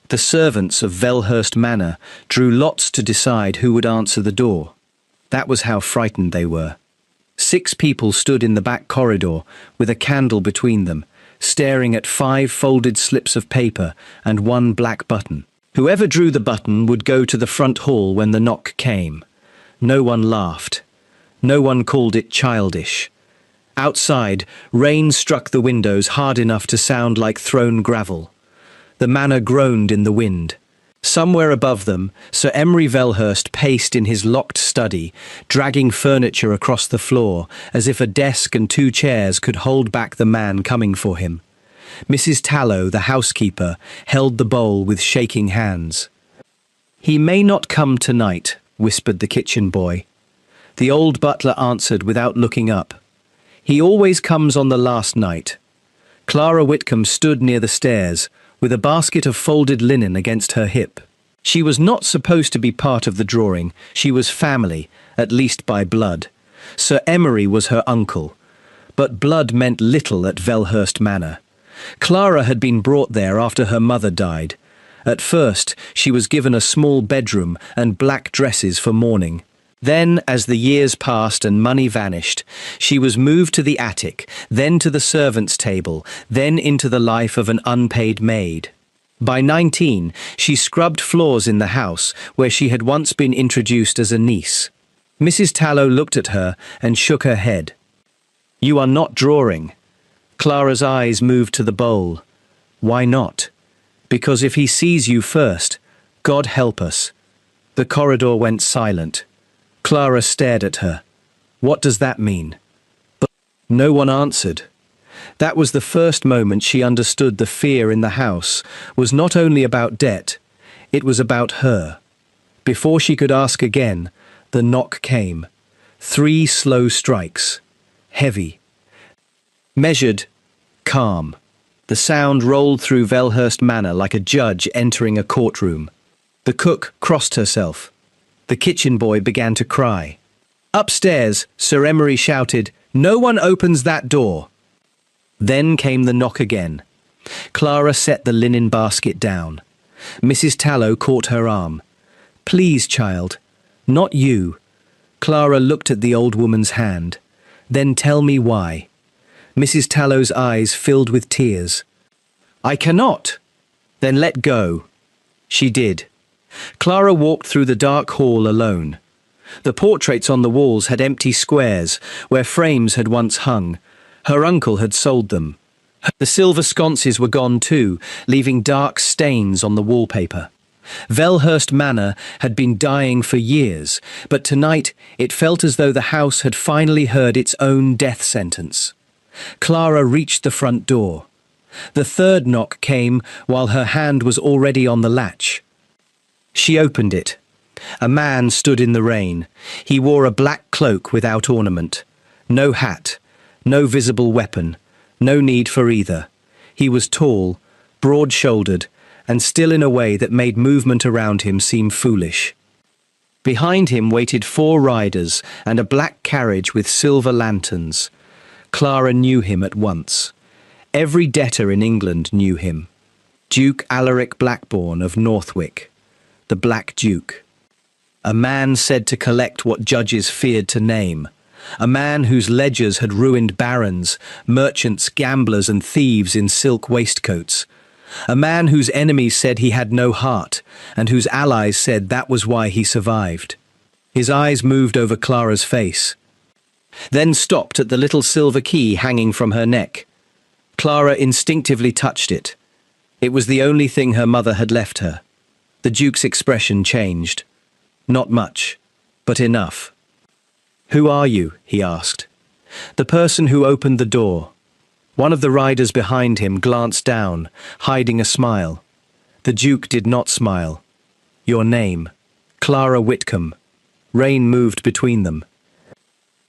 The servants of Velhurst Manor drew lots to decide who would answer the door. That was how frightened they were. 6 people stood in the back corridor with a candle between them, staring at 5 folded slips of paper and 1 black button. Whoever drew the button would go to the front hall when the knock came. No one laughed. No one called it childish. Outside, rain struck the windows hard enough to sound like thrown gravel. The manor groaned in the wind. Somewhere above them, Sir Emery Velhurst paced in his locked study, dragging furniture across the floor as if a desk and 2 chairs could hold back the man coming for him. Mrs. Tallow, the housekeeper, held the bowl with shaking hands. "He may not come tonight," whispered the kitchen boy. The old butler answered without looking up. "He always comes on the last night." Clara Whitcomb stood near the stairs, with a basket of folded linen against her hip. She was not supposed to be part of the drawing. She was family, at least by blood. Sir Emery was her uncle. But blood meant little at Velhurst Manor. Clara had been brought there after her mother died. At first, she was given a small bedroom and black dresses for mourning. Then, as the years passed and money vanished, she was moved to the attic, then to the servants' table, then into the life of an unpaid maid. By 19, she scrubbed floors in the house where she had once been introduced as a niece. Mrs. Tallow looked at her and shook her head. "You are not drawing." Clara's eyes moved to the bowl. "Why not?" "Because if he sees you first, God help us." The corridor went silent. Clara stared at her. "What does that mean?" But no one answered. That was the first moment she understood the fear in the house was not only about debt, it was about her. Before she could ask again, the knock came. 3 slow strikes. Heavy. Measured. Calm. The sound rolled through Velhurst Manor like a judge entering a courtroom. The cook crossed herself. The kitchen boy began to cry. Upstairs, Sir Emery shouted, "No one opens that door." Then came the knock again. Clara set the linen basket down. Mrs. Tallow caught her arm. "Please, child, not you." Clara looked at the old woman's hand. "Then tell me why." Mrs. Tallow's eyes filled with tears. "I cannot." "Then let go." She did. Clara walked through the dark hall alone. The portraits on the walls had empty squares where frames had once hung. Her uncle had sold them. The silver sconces were gone too, leaving dark stains on the wallpaper. Velhurst Manor had been dying for years, but tonight it felt as though the house had finally heard its own death sentence. Clara reached the front door. The 3rd knock came while her hand was already on the latch. She opened it. A man stood in the rain. He wore a black cloak without ornament. No hat, no visible weapon, no need for either. He was tall, broad-shouldered, and still in a way that made movement around him seem foolish. Behind him waited 4 riders and a black carriage with silver lanterns. Clara knew him at once. Every debtor in England knew him. Duke Alaric Blackbourne of Northwick. The Black Duke. A man said to collect what judges feared to name. A man whose ledgers had ruined barons, merchants, gamblers and thieves in silk waistcoats. A man whose enemies said he had no heart, and whose allies said that was why he survived. His eyes moved over Clara's face, then stopped at the little silver key hanging from her neck. Clara instinctively touched it. It was the only thing her mother had left her. The Duke's expression changed. Not much, but enough. "Who are you?" he asked. "The person who opened the door." One of the riders behind him glanced down, hiding a smile. The Duke did not smile. "Your name?" "Clara Whitcomb." Rain moved between them.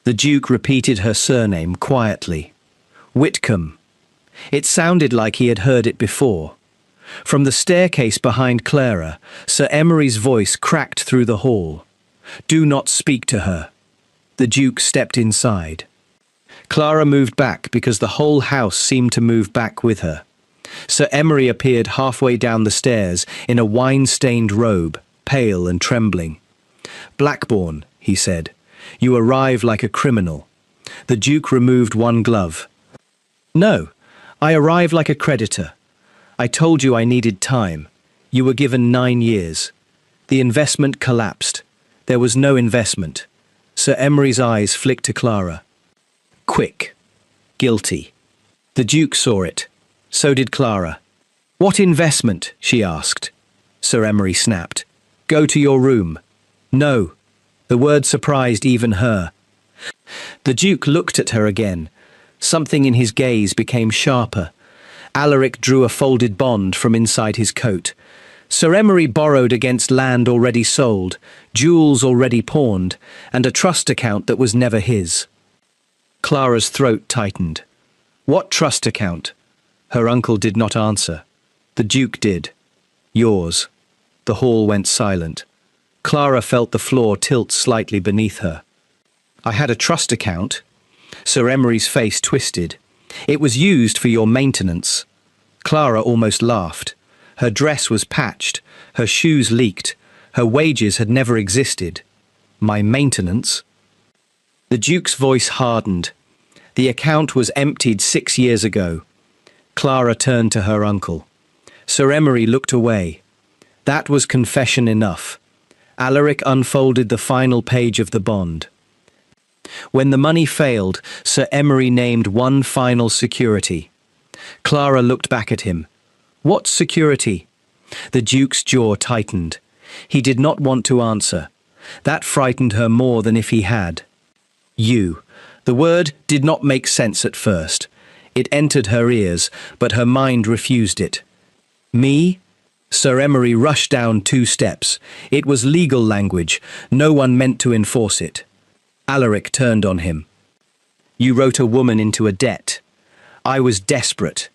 The Duke repeated her surname quietly. Whitcomb. It sounded like he had heard it before. From the staircase behind Clara, Sir Emery's voice cracked through the hall. "Do not speak to her." The Duke stepped inside. Clara moved back because the whole house seemed to move back with her. Sir Emery appeared halfway down the stairs in a wine-stained robe, pale and trembling. "Blackbourne," he said, "you arrive like a criminal." The Duke removed one glove. "No, I arrive like a creditor. I told you I needed time. You were given 9 years. The investment collapsed. There was no investment." Sir Emery's eyes flicked to Clara. "Quick. Guilty." The Duke saw it. So did Clara. "What investment?" she asked. Sir Emery snapped. "Go to your room." "No." The word surprised even her. The Duke looked at her again. Something in his gaze became sharper. Alaric drew a folded bond from inside his coat. Sir Emery borrowed against land already sold, jewels already pawned, and a trust account that was never his. Clara's throat tightened. "What trust account?" Her uncle did not answer. The Duke did. "Yours." The hall went silent. Clara felt the floor tilt slightly beneath her. "I had a trust account." Sir Emery's face twisted. "It was used for your maintenance." Clara almost laughed. Her dress was patched, her shoes leaked, her wages had never existed. "My maintenance?" The Duke's voice hardened. "The account was emptied 6 years ago." Clara turned to her uncle. Sir Emery looked away. That was confession enough. Alaric unfolded the final page of the bond. When the money failed, Sir Emery named one final security. Clara looked back at him. "What security?" The Duke's jaw tightened. He did not want to answer. That frightened her more than if he had. "You." The word did not make sense at first. It entered her ears, but her mind refused it. "Me?" Sir Emery rushed down 2 steps. It was legal language. No one meant to enforce it. Alaric turned on him. "You wrote a woman into a debt. I was desperate.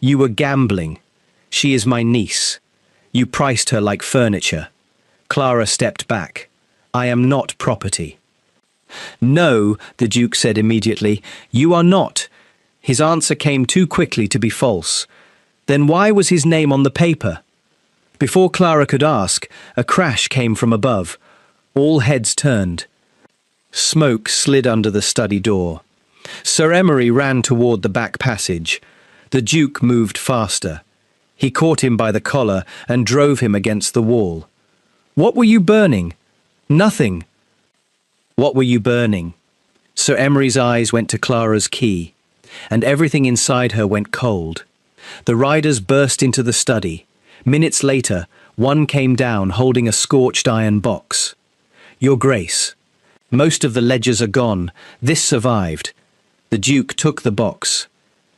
You were gambling. She is my niece. You priced her like furniture." Clara stepped back. "I am not property." "No," the Duke said immediately. "You are not." His answer came too quickly to be false. Then why was his name on the paper? Before Clara could ask, a crash came from above. All heads turned. Smoke slid under the study door. Sir Emery ran toward the back passage. The Duke moved faster. He caught him by the collar and drove him against the wall. "What were you burning?" "Nothing." "What were you burning?" Sir Emery's eyes went to Clara's key, and everything inside her went cold. The riders burst into the study. Minutes later, one came down holding a scorched iron box. "Your Grace, most of the ledgers are gone. This survived." The Duke took the box.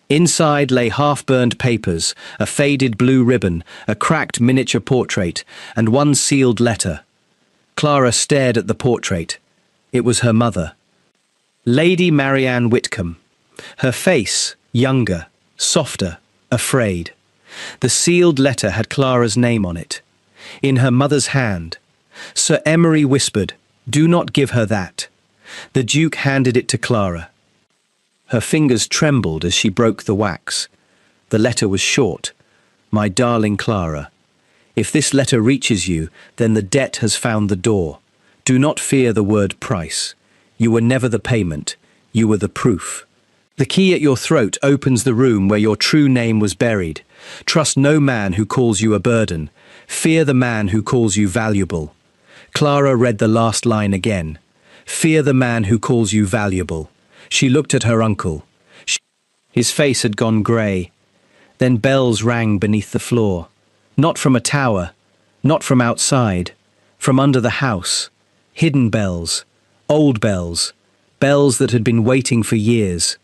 Inside lay half-burned papers, a faded blue ribbon, a cracked miniature portrait, and one sealed letter. Clara stared at the portrait. It was her mother. Lady Marianne Whitcomb. Her face, younger, softer, afraid. The sealed letter had Clara's name on it. In her mother's hand. Sir Emery whispered, "Do not give her that." The Duke handed it to Clara. Her fingers trembled as she broke the wax. The letter was short. "My darling Clara, if this letter reaches you, then the debt has found the door. Do not fear the word price. You were never the payment. You were the proof. The key at your throat opens the room where your true name was buried. Trust no man who calls you a burden. Fear the man who calls you valuable." Clara read the last line again. "Fear the man who calls you valuable." She looked at her uncle. His face had gone grey. Then bells rang beneath the floor. Not from a tower, not from outside, from under the house. Hidden bells, old bells, bells that had been waiting for years.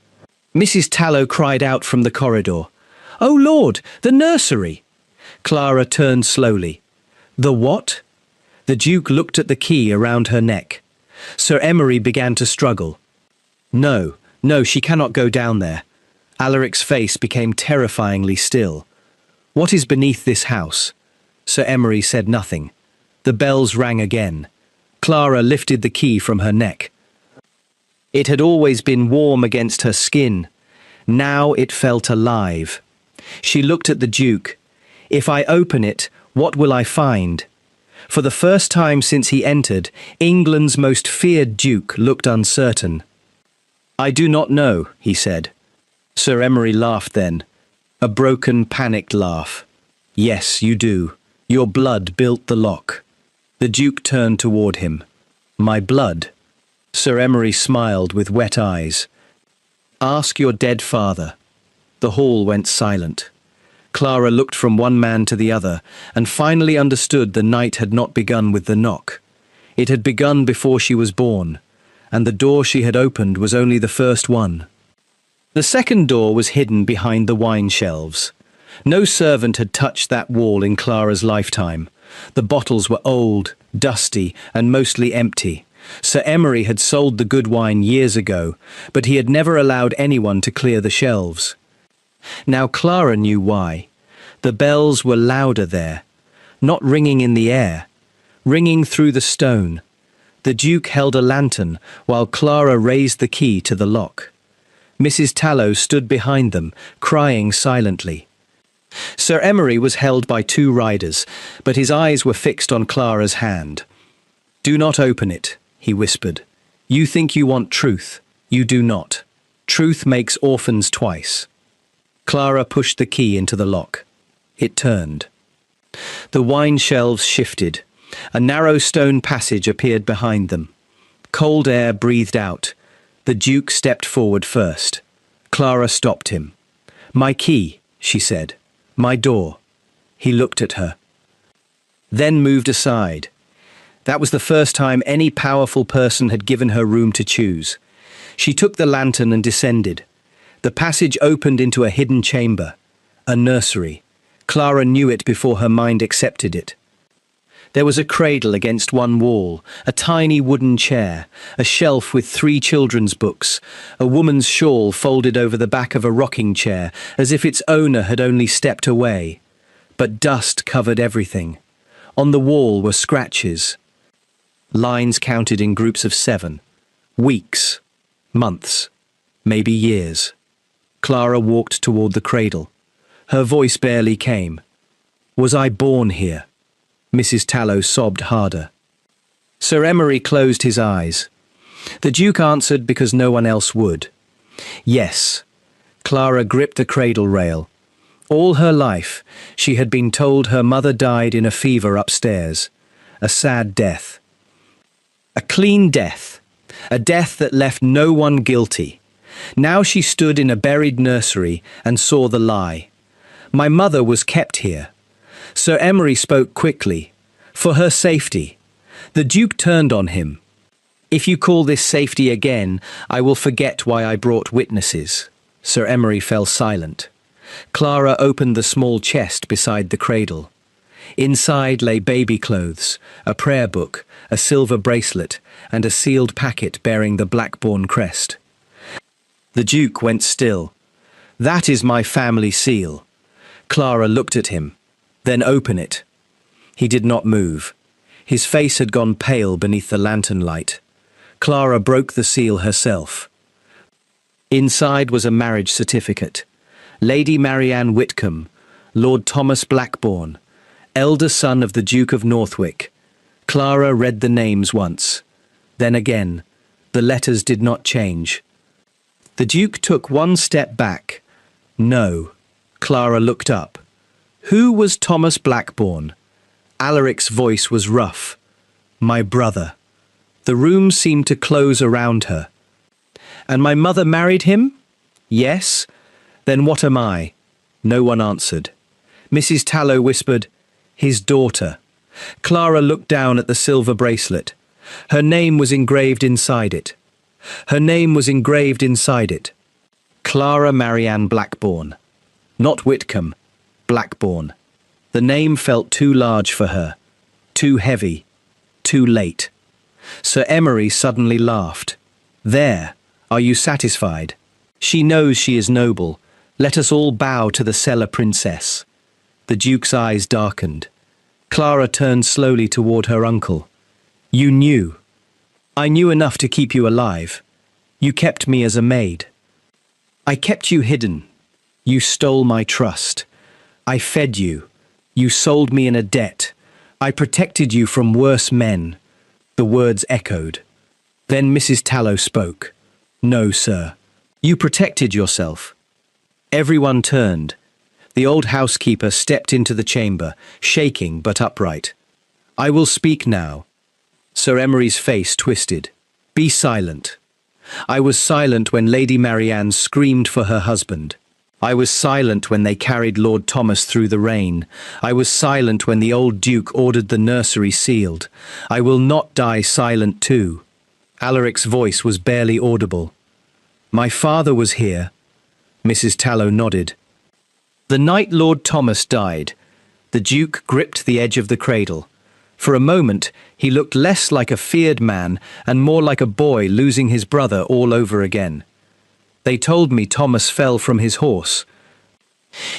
Mrs. Tallow cried out from the corridor, "Oh Lord, the nursery!" Clara turned slowly. "The what?" The Duke looked at the key around her neck. Sir Emery began to struggle. "No, no, she cannot go down there." Alaric's face became terrifyingly still. "What is beneath this house?" Sir Emery said nothing. The bells rang again. Clara lifted the key from her neck. It had always been warm against her skin. Now it felt alive. She looked at the Duke. If I open it, what will I find? For the first time since he entered, England's most feared Duke looked uncertain. I do not know, he said. Sir Emery laughed then. A broken, panicked laugh. Yes, you do. Your blood built the lock. The Duke turned toward him. My blood? Sir Emery smiled with wet eyes. Ask your dead father. The hall went silent. Clara looked from one man to the other, and finally understood the night had not begun with the knock. It had begun before she was born, and the door she had opened was only the first one. The second door was hidden behind the wine shelves. No servant had touched that wall in Clara's lifetime. The bottles were old, dusty, and mostly empty. Sir Emery had sold the good wine years ago, but he had never allowed anyone to clear the shelves. Now Clara knew why. The bells were louder there, not ringing in the air, ringing through the stone. The Duke held a lantern while Clara raised the key to the lock. Mrs. Tallow stood behind them, crying silently. Sir Emery was held by two riders, but his eyes were fixed on Clara's hand. Do not open it, he whispered. You think you want truth. You do not. Truth makes orphans twice. Clara pushed the key into the lock. It turned. The wine shelves shifted. A narrow stone passage appeared behind them. Cold air breathed out. The Duke stepped forward first. Clara stopped him. My key, she said. My door. He looked at her. Then moved aside. That was the first time any powerful person had given her room to choose. She took the lantern and descended. The passage opened into a hidden chamber, a nursery. Clara knew it before her mind accepted it. There was a cradle against one wall, a tiny wooden chair, a shelf with 3 children's books, a woman's shawl folded over the back of a rocking chair, as if its owner had only stepped away. But dust covered everything. On the wall were scratches. Lines counted in groups of 7. Weeks, months, maybe years. Clara walked toward the cradle. Her voice barely came. Was I born here? Mrs. Tallow sobbed harder. Sir Emery closed his eyes. The Duke answered because no one else would. Yes. Clara gripped the cradle rail. All her life, she had been told her mother died in a fever upstairs. A sad death. A clean death. A death that left no one guilty. Now she stood in a buried nursery and saw the lie. My mother was kept here. Sir Emery spoke quickly. For her safety. The Duke turned on him. If you call this safety again, I will forget why I brought witnesses. Sir Emery fell silent. Clara opened the small chest beside the cradle. Inside lay baby clothes, a prayer book, a silver bracelet, and a sealed packet bearing the Blackburn crest. The Duke went still. That is my family seal. Clara looked at him. Then open it. He did not move. His face had gone pale beneath the lantern light. Clara broke the seal herself. Inside was a marriage certificate. Lady Marianne Whitcomb, Lord Thomas Blackburn, elder son of the Duke of Northwick. Clara read the names once. Then again. The letters did not change. The Duke took one step back. No. Clara looked up. Who was Thomas Blackburn? Alaric's voice was rough. My brother. The room seemed to close around her. And my mother married him? Yes. Then what am I? No one answered. Mrs. Tallow whispered, his daughter. Clara looked down at the silver bracelet. Her name was engraved inside it. Her name was engraved inside it. Clara Marianne Blackburn. Not Whitcomb. Blackburn. The name felt too large for her. Too heavy. Too late. Sir Emery suddenly laughed. There. Are you satisfied? She knows she is noble. Let us all bow to the cellar princess. The Duke's eyes darkened. Clara turned slowly toward her uncle. You knew. I knew enough to keep you alive. You kept me as a maid. I kept you hidden. You stole my trust. I fed you. You sold me in a debt. I protected you from worse men. The words echoed. Then Mrs. Tallow spoke. No, sir. You protected yourself. Everyone turned. The old housekeeper stepped into the chamber, shaking but upright. I will speak now. Sir Emery's face twisted. Be silent. I was silent when Lady Marianne screamed for her husband. I was silent when they carried Lord Thomas through the rain. I was silent when the old Duke ordered the nursery sealed. I will not die silent too. Alaric's voice was barely audible. My father was here. Mrs. Tallow nodded. The night Lord Thomas died, the Duke gripped the edge of the cradle. For a moment, he looked less like a feared man and more like a boy losing his brother all over again. They told me Thomas fell from his horse.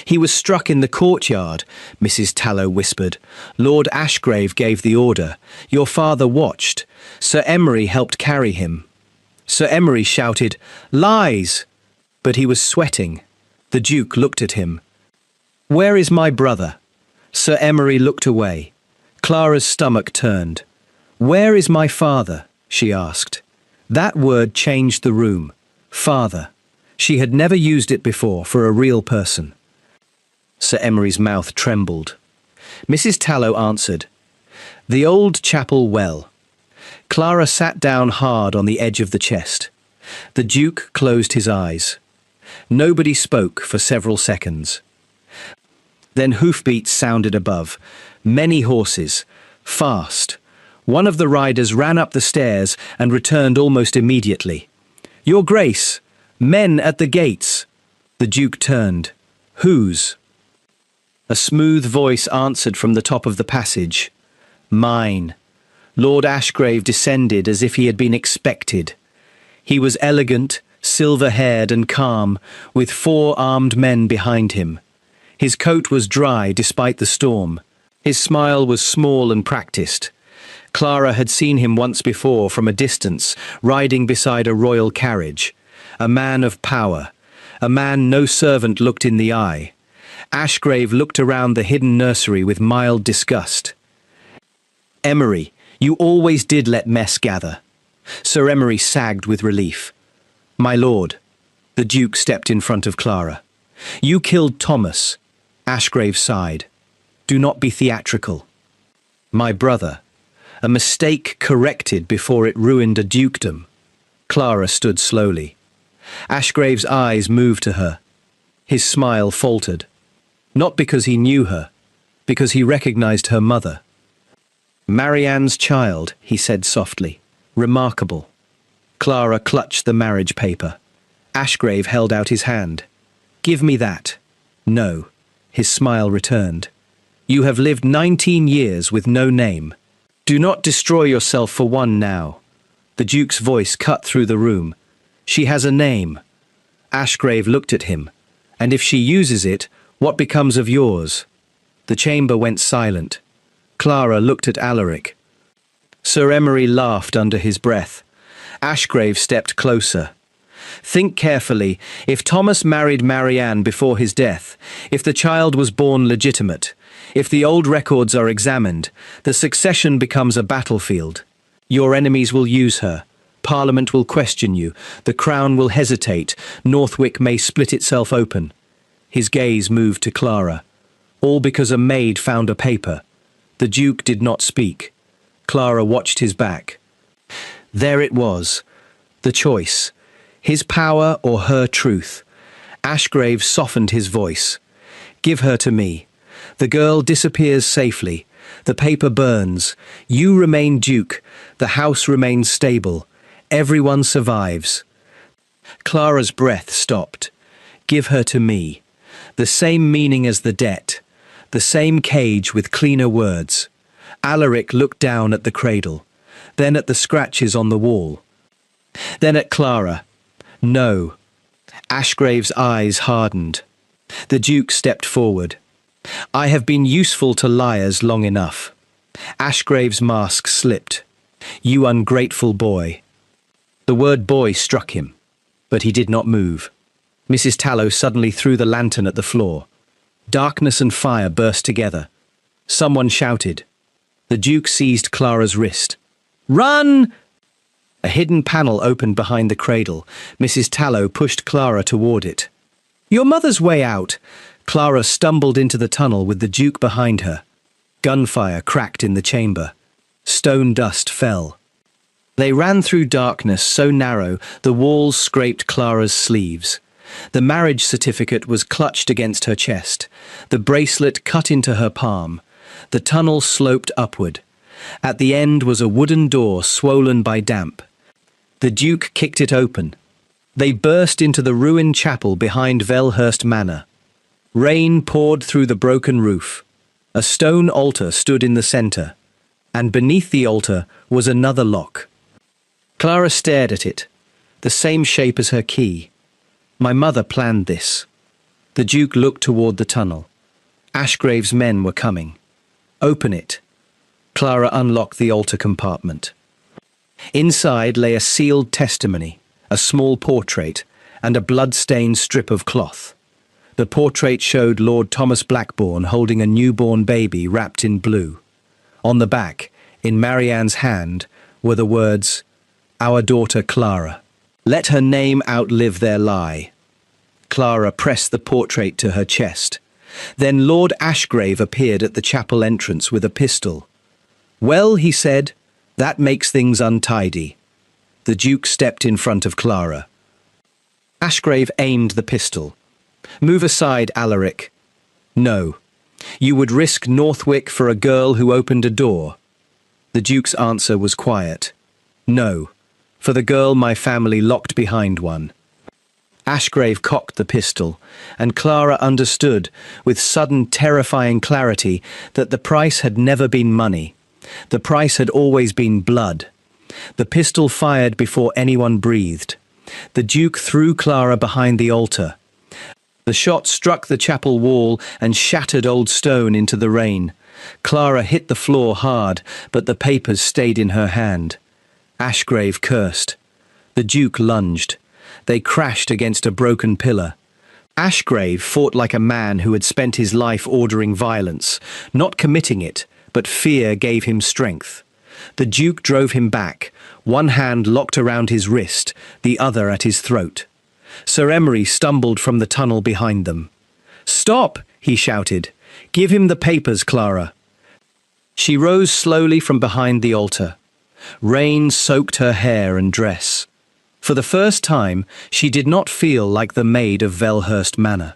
He was struck in the courtyard, Mrs. Tallow whispered. Lord Ashgrave gave the order. Your father watched. Sir Emery helped carry him. Sir Emery shouted, Lies! But he was sweating. The Duke looked at him. Where is my brother? Sir Emery looked away. Clara's stomach turned. Where is my father? She asked. That word changed the room. Father. She had never used it before for a real person. Sir Emery's mouth trembled. Mrs. Tallow answered, The old chapel well. Clara sat down hard on the edge of the chest. The Duke closed his eyes. Nobody spoke for several seconds. Then hoofbeats sounded above. Many horses. Fast. One of the riders ran up the stairs and returned almost immediately. Your Grace! Men at the gates! The Duke turned. Whose? A smooth voice answered from the top of the passage. Mine. Lord Ashgrave descended as if he had been expected. He was elegant, silver-haired and calm, with 4 armed men behind him. His coat was dry despite the storm. His smile was small and practiced. Clara had seen him once before from a distance, riding beside a royal carriage. A man of power. A man no servant looked in the eye. Ashgrave looked around the hidden nursery with mild disgust. Emery, you always did let mess gather. Sir Emery sagged with relief. My lord. The Duke stepped in front of Clara. You killed Thomas. Ashgrave sighed. Do not be theatrical. My brother. A mistake corrected before it ruined a dukedom. Clara stood slowly. Ashgrave's eyes moved to her. His smile faltered. Not because he knew her, because he recognized her mother. Marianne's child, he said softly. Remarkable. Clara clutched the marriage paper. Ashgrave held out his hand. Give me that. No. His smile returned. You have lived 19 years with no name. Do not destroy yourself for one now. The Duke's voice cut through the room. She has a name. Ashgrave looked at him. And if she uses it, what becomes of yours? The chamber went silent. Clara looked at Alaric. Sir Emery laughed under his breath. Ashgrave stepped closer. Think carefully. If Thomas married Marianne before his death, if the child was born legitimate, if the old records are examined, the succession becomes a battlefield. Your enemies will use her. Parliament will question you. The Crown will hesitate. Northwick may split itself open. His gaze moved to Clara. All because a maid found a paper. The Duke did not speak. Clara watched his back. There it was. The choice. His power or her truth. Ashgrave softened his voice. Give her to me. The girl disappears safely. The paper burns. You remain Duke. The house remains stable. Everyone survives. Clara's breath stopped. Give her to me. The same meaning as the debt. The same cage with cleaner words. Alaric looked down at the cradle, then at the scratches on the wall. Then at Clara. No. Ashgrave's eyes hardened. The Duke stepped forward. I have been useful to liars long enough. Ashgrave's mask slipped. You ungrateful boy. The word boy struck him, but he did not move. Mrs. Tallow suddenly threw the lantern at the floor. Darkness and fire burst together. Someone shouted. The Duke seized Clara's wrist. "Run!" A hidden panel opened behind the cradle. Mrs. Tallow pushed Clara toward it. "Your mother's way out!" Clara stumbled into the tunnel with the Duke behind her. Gunfire cracked in the chamber. Stone dust fell. They ran through darkness so narrow the walls scraped Clara's sleeves. The marriage certificate was clutched against her chest, the bracelet cut into her palm. The tunnel sloped upward. At the end was a wooden door swollen by damp. The Duke kicked it open. They burst into the ruined chapel behind Velhurst Manor. Rain poured through the broken roof. A stone altar stood in the centre, and beneath the altar was another lock. Clara stared at it, the same shape as her key. My mother planned this. The Duke looked toward the tunnel. Ashgrave's men were coming. Open it. Clara unlocked the altar compartment. Inside lay a sealed testimony, a small portrait, and a blood-stained strip of cloth. The portrait showed Lord Thomas Blackbourne holding a newborn baby wrapped in blue. On the back, in Marianne's hand, were the words, "Our daughter Clara. Let her name outlive their lie." Clara pressed the portrait to her chest. Then Lord Ashgrave appeared at the chapel entrance with a pistol. "Well," he said, "that makes things untidy." The Duke stepped in front of Clara. Ashgrave aimed the pistol. "Move aside, Alaric." "No. You would risk Northwick for a girl who opened a door." The Duke's answer was quiet. "No. For the girl my family locked behind one." Ashgrave cocked the pistol, and Clara understood, with sudden terrifying clarity, that the price had never been money. The price had always been blood. The pistol fired before anyone breathed. The Duke threw Clara behind the altar. The shot struck the chapel wall and shattered old stone into the rain. Clara hit the floor hard, but the papers stayed in her hand. Ashgrave cursed. The Duke lunged. They crashed against a broken pillar. Ashgrave fought like a man who had spent his life ordering violence, not committing it, but fear gave him strength. The Duke drove him back, one hand locked around his wrist, the other at his throat. Sir Emery stumbled from the tunnel behind them. "Stop!" he shouted. "Give him the papers, Clara." She rose slowly from behind the altar. Rain soaked her hair and dress. For the first time, she did not feel like the maid of Velhurst Manor.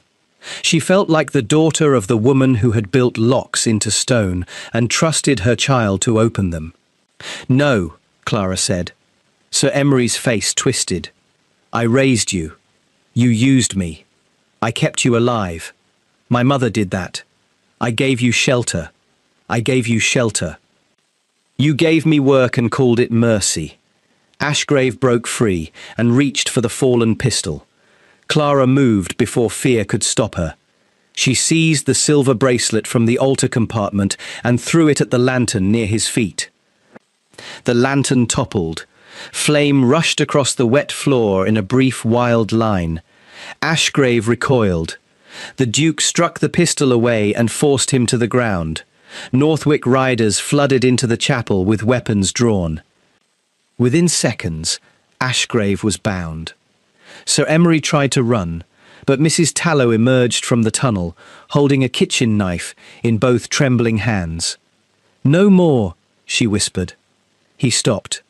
She felt like the daughter of the woman who had built locks into stone and trusted her child to open them. "No," Clara said. Sir Emery's face twisted. "I raised you. You used me. I kept you alive. My mother did that. I gave you shelter. I gave you shelter. You gave me work and called it mercy." Ashgrave broke free and reached for the fallen pistol. Clara moved before fear could stop her. She seized the silver bracelet from the altar compartment and threw it at the lantern near his feet. The lantern toppled. Flame rushed across the wet floor in a brief wild line. Ashgrave recoiled. The Duke struck the pistol away and forced him to the ground. Northwick riders flooded into the chapel with weapons drawn. Within seconds, Ashgrave was bound. Sir Emery tried to run, but Mrs. Tallow emerged from the tunnel, holding a kitchen knife in both trembling hands. "No more," she whispered. He stopped,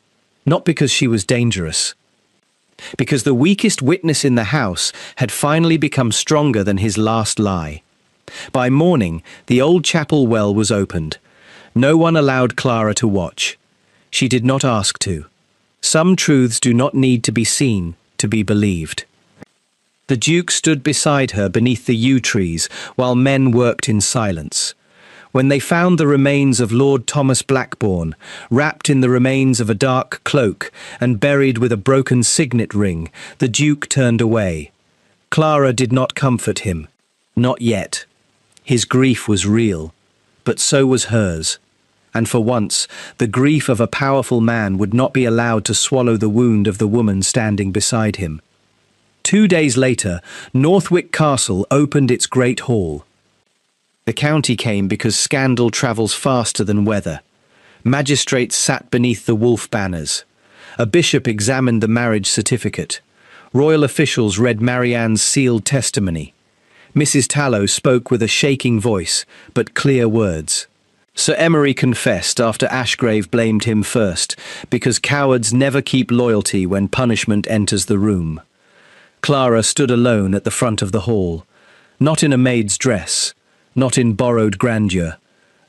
not because she was dangerous, because the weakest witness in the house had finally become stronger than his last lie. By morning, the old chapel well was opened. No one allowed Clara to watch. She did not ask to. Some truths do not need to be seen to be believed. The Duke stood beside her beneath the yew trees while men worked in silence. When they found the remains of Lord Thomas Blackbourne, wrapped in the remains of a dark cloak and buried with a broken signet ring, the Duke turned away. Clara did not comfort him. Not yet. His grief was real, but so was hers. And for once, the grief of a powerful man would not be allowed to swallow the wound of the woman standing beside him. 2 days later, Northwick Castle opened its great hall. The county came because scandal travels faster than weather. Magistrates sat beneath the wolf banners. A bishop examined the marriage certificate. Royal officials read Marianne's sealed testimony. Mrs. Tallow spoke with a shaking voice, but clear words. Sir Emery confessed after Ashgrave blamed him first, because cowards never keep loyalty when punishment enters the room. Clara stood alone at the front of the hall, not in a maid's dress, not in borrowed grandeur,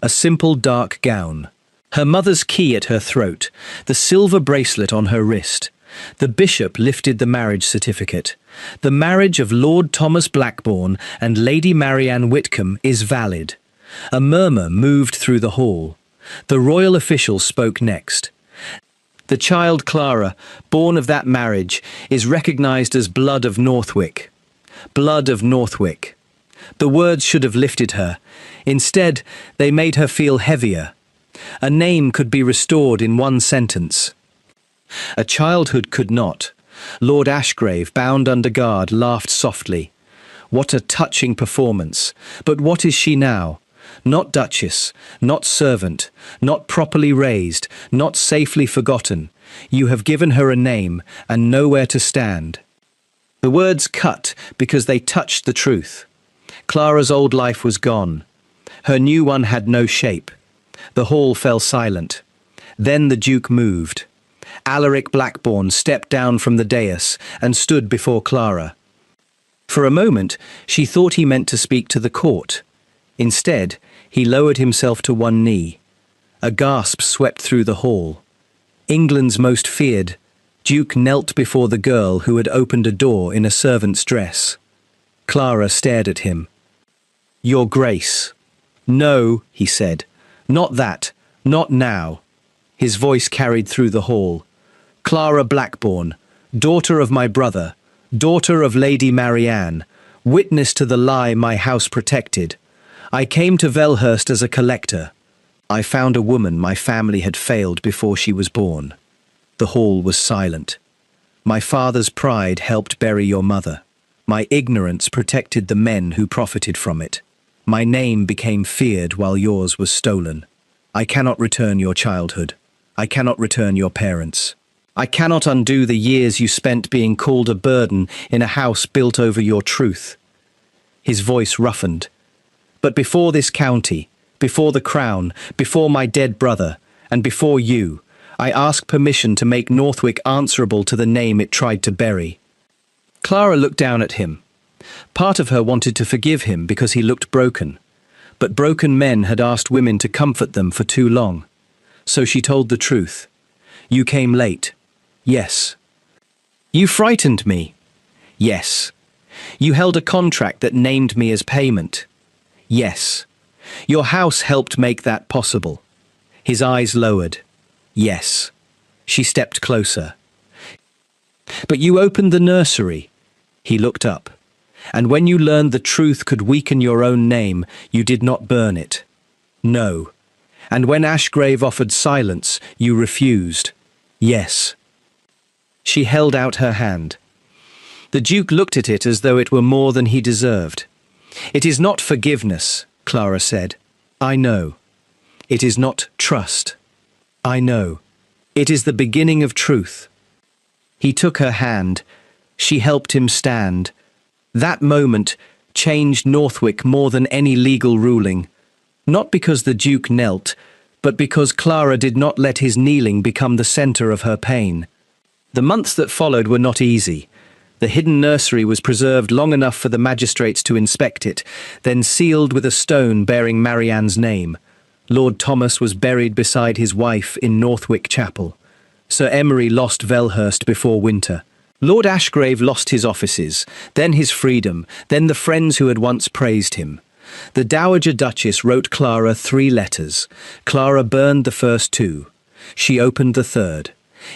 a simple dark gown. Her mother's key at her throat, the silver bracelet on her wrist. The bishop lifted the marriage certificate. The marriage of Lord Thomas Blackbourne and Lady Marianne Whitcomb is valid. A murmur moved through the hall. The royal official spoke next. The child Clara, born of that marriage, is recognised as blood of Northwick. Blood of Northwick. The words should have lifted her. Instead, they made her feel heavier. A name could be restored in one sentence. A childhood could not. Lord Ashgrave, bound under guard, laughed softly. What a touching performance. But what is she now? Not duchess, not servant, not properly raised, not safely forgotten. You have given her a name and nowhere to stand. The words cut because they touched the truth. Clara's old life was gone. Her new one had no shape. The hall fell silent. Then the Duke moved. Alaric Blackbourne stepped down from the dais and stood before Clara. For a moment, she thought he meant to speak to the court. Instead, he lowered himself to one knee. A gasp swept through the hall. England's most feared, Duke knelt before the girl who had opened a door in a servant's dress. Clara stared at him. "Your Grace." "No," he said. "Not that. Not now." His voice carried through the hall. "Clara Blackbourne, daughter of my brother, daughter of Lady Marianne, witness to the lie my house protected. I came to Velhurst as a collector. I found a woman my family had failed before she was born." The hall was silent. "My father's pride helped bury your mother. My ignorance protected the men who profited from it. My name became feared while yours was stolen. I cannot return your childhood. I cannot return your parents. I cannot undo the years you spent being called a burden in a house built over your truth." His voice roughened. "But before this county, before the crown, before my dead brother, and before you, I ask permission to make Northwick answerable to the name it tried to bury." Clara looked down at him. Part of her wanted to forgive him because he looked broken. But broken men had asked women to comfort them for too long. So she told the truth. "You came late." "Yes." "You frightened me." "Yes." "You held a contract that named me as payment." "Yes." "Your house helped make that possible." His eyes lowered. "Yes." She stepped closer. "But you opened the nursery." He looked up. "And when you learned the truth could weaken your own name, you did not burn it." "No." "And when Ashgrave offered silence, you refused." "Yes." She held out her hand. The Duke looked at it as though it were more than he deserved. "It is not forgiveness," Clara said. "I know." "It is not trust." "I know." "It is the beginning of truth." He took her hand. She helped him stand. That moment changed Northwick more than any legal ruling. Not because the Duke knelt, but because Clara did not let his kneeling become the centre of her pain. The months that followed were not easy. The hidden nursery was preserved long enough for the magistrates to inspect it, then sealed with a stone bearing Marianne's name. Lord Thomas was buried beside his wife in Northwick Chapel. Sir Emery lost Velhurst before winter. Lord Ashgrave lost his offices, then his freedom, then the friends who had once praised him. The Dowager Duchess wrote Clara 3 letters. Clara burned the first 2. She opened the third.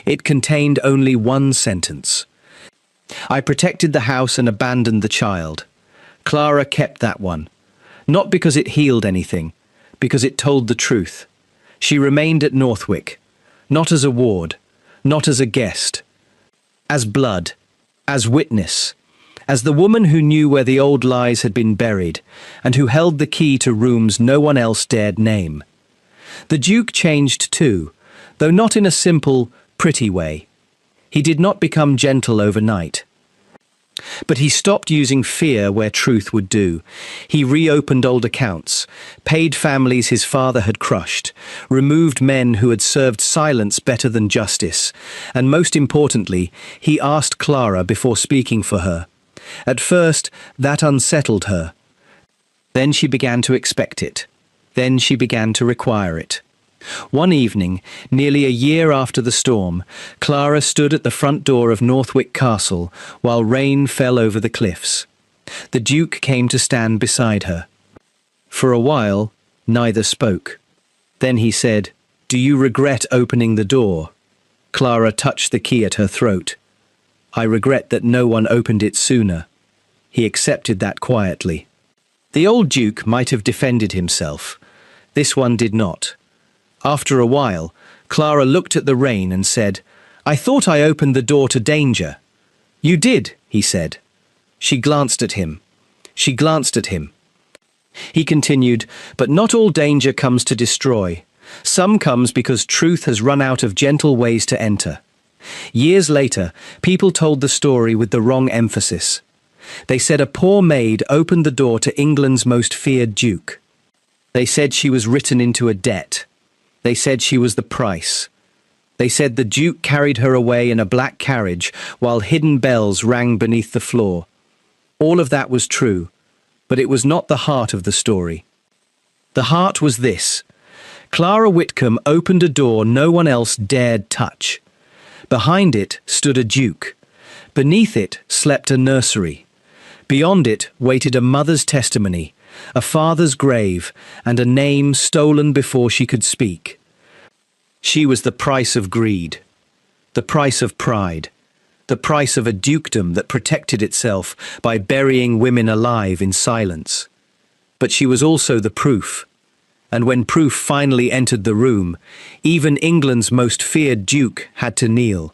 It contained only one sentence. "I protected the house and abandoned the child." Clara kept that one. Not because it healed anything, because it told the truth. She remained at Northwick, not as a ward, not as a guest, as blood, as witness, as the woman who knew where the old lies had been buried, and who held the key to rooms no one else dared name. The Duke changed too, though not in a simple, pretty way. He did not become gentle overnight. But he stopped using fear where truth would do. He reopened old accounts, paid families his father had crushed, removed men who had served silence better than justice, and most importantly, he asked Clara before speaking for her. At first, that unsettled her. Then she began to expect it. Then she began to require it. One evening, nearly a year after the storm, Clara stood at the front door of Northwick Castle while rain fell over the cliffs. The Duke came to stand beside her. For a while, neither spoke. Then he said, "Do you regret opening the door?" Clara touched the key at her throat. "I regret that no one opened it sooner." He accepted that quietly. The old Duke might have defended himself. This one did not. After a while, Clara looked at the rain and said, "I thought I opened the door to danger." "You did," he said. She glanced at him. She glanced at him. He continued, "But not all danger comes to destroy. Some comes because truth has run out of gentle ways to enter." Years later, people told the story with the wrong emphasis. They said a poor maid opened the door to England's most feared duke. They said she was written into a debt. They said she was the price. They said the Duke carried her away in a black carriage while hidden bells rang beneath the floor. All of that was true, but it was not the heart of the story. The heart was this. Clara Whitcomb opened a door no one else dared touch. Behind it stood a duke. Beneath it slept a nursery. Beyond it waited a mother's testimony, a father's grave, and a name stolen before she could speak. She was the price of greed, the price of pride, the price of a dukedom that protected itself by burying women alive in silence. But she was also the proof. And when proof finally entered the room, even England's most feared duke had to kneel.